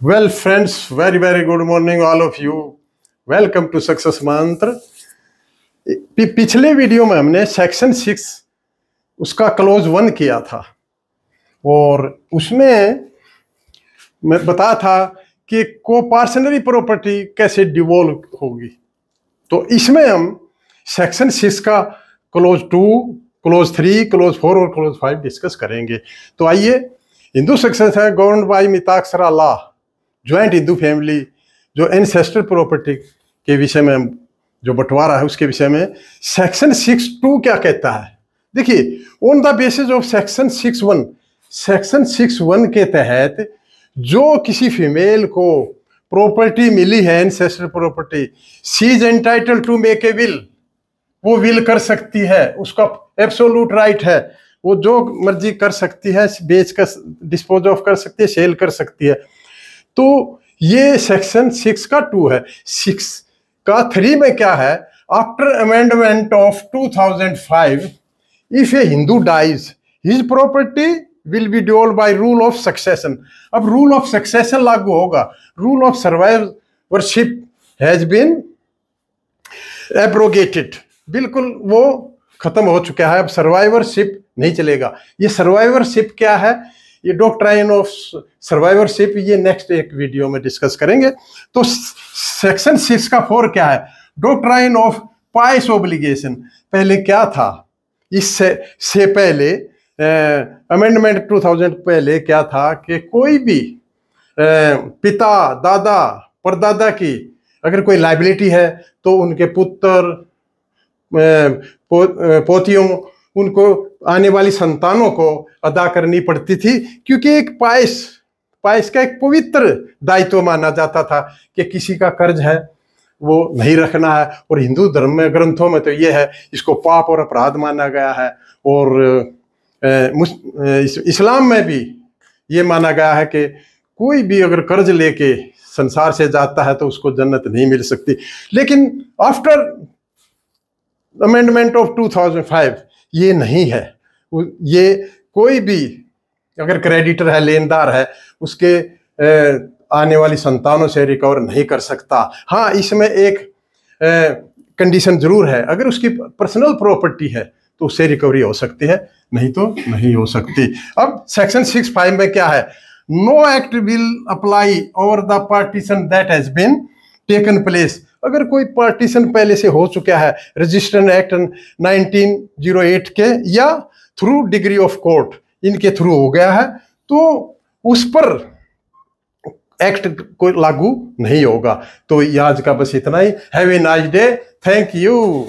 Well, friends, very, very good morning, all of you. Welcome to success मंत्र। पिछले video में हमने section 6 उसका क्लोज 1 किया था और उसमें मैं बताया था कि कोपार्सनरी प्रॉपर्टी कैसे डिवॉल्व होगी। तो इसमें हम सेक्शन 6 का क्लोज 2, क्लोज 3, क्लोज 4 और क्लोज 5 डिस्कस करेंगे। तो आइए, हिंदू सक्सेस है govern by Mitakshara law, joint Hindu family, जो एंसेस्टर प्रॉपर्टी के विषय में जो बंटवारा है उसके विषय में सेक्शन 6(2) क्या कहता है। देखिए, on the basis of section 6(1), section 6(1) के तहत जो किसी फीमेल को प्रॉपर्टी मिली है, ancestor property, she is entitled to make a will, वो विल कर सकती है, उसका एब्सोल्यूट राइट है, वो जो मर्जी कर सकती है, बेच कर डिस्पोज ऑफ कर सकती है, सेल कर सकती है। तो ये सेक्शन 6 का 2 है। 6 का 3 में क्या है, after amendment of 2005 if a Hindu dies his property will be devolve by rule of succession. अब रूल ऑफ सक्सेशन लागू होगा, rule of survivorship has been abrogated, बिल्कुल वो खत्म हो चुका है, अब सर्वाइवरशिप नहीं चलेगा। ये सर्वाइवरशिप क्या है, ये डॉक्ट्राइन ऑफ सर्वाइवरशिप, ये नेक्स्ट एक वीडियो में डिस्कस करेंगे। तो सेक्शन 6 का 4 क्या है, डॉक्ट्राइन ऑफ पाइस ऑब्लिगेशन। पहले क्या था, इससे पहले अमेंडमेंट 2000 पहले क्या था कि कोई भी पिता, दादा, परदादा की अगर कोई लाइबिलिटी है तो उनके पुत्र, पोतियों, उनको आने वाली संतानों को अदा करनी पड़ती थी, क्योंकि एक पाइस का एक पवित्र दायित्व माना जाता था कि किसी का कर्ज है वो नहीं रखना है। और हिंदू धर्म में ग्रंथों में तो ये है, इसको पाप और अपराध माना गया है। और इस्लाम में भी ये माना गया है कि कोई भी अगर कर्ज लेके संसार से जाता है तो उसको जन्नत नहीं मिल सकती। लेकिन आफ्टर अमेंडमेंट ऑफ 2005 ये नहीं है, ये कोई भी अगर क्रेडिटर है, लेनदार है, उसके आने वाली संतानों से रिकवर नहीं कर सकता। हाँ, इसमें एक कंडीशन जरूर है, अगर उसकी पर्सनल प्रॉपर्टी है तो उससे रिकवरी हो सकती है, नहीं तो नहीं हो सकती। अब सेक्शन 6(5) में क्या है, no act will apply over the partition that has been taken place. अगर कोई पार्टीशन पहले से हो चुका है, रजिस्टर्ड एक्ट 1908 के या थ्रू डिग्री ऑफ कोर्ट, इनके थ्रू हो गया है, तो उस पर एक्ट को लागू नहीं होगा। तो आज का बस इतना ही। Have a nice day, thank you.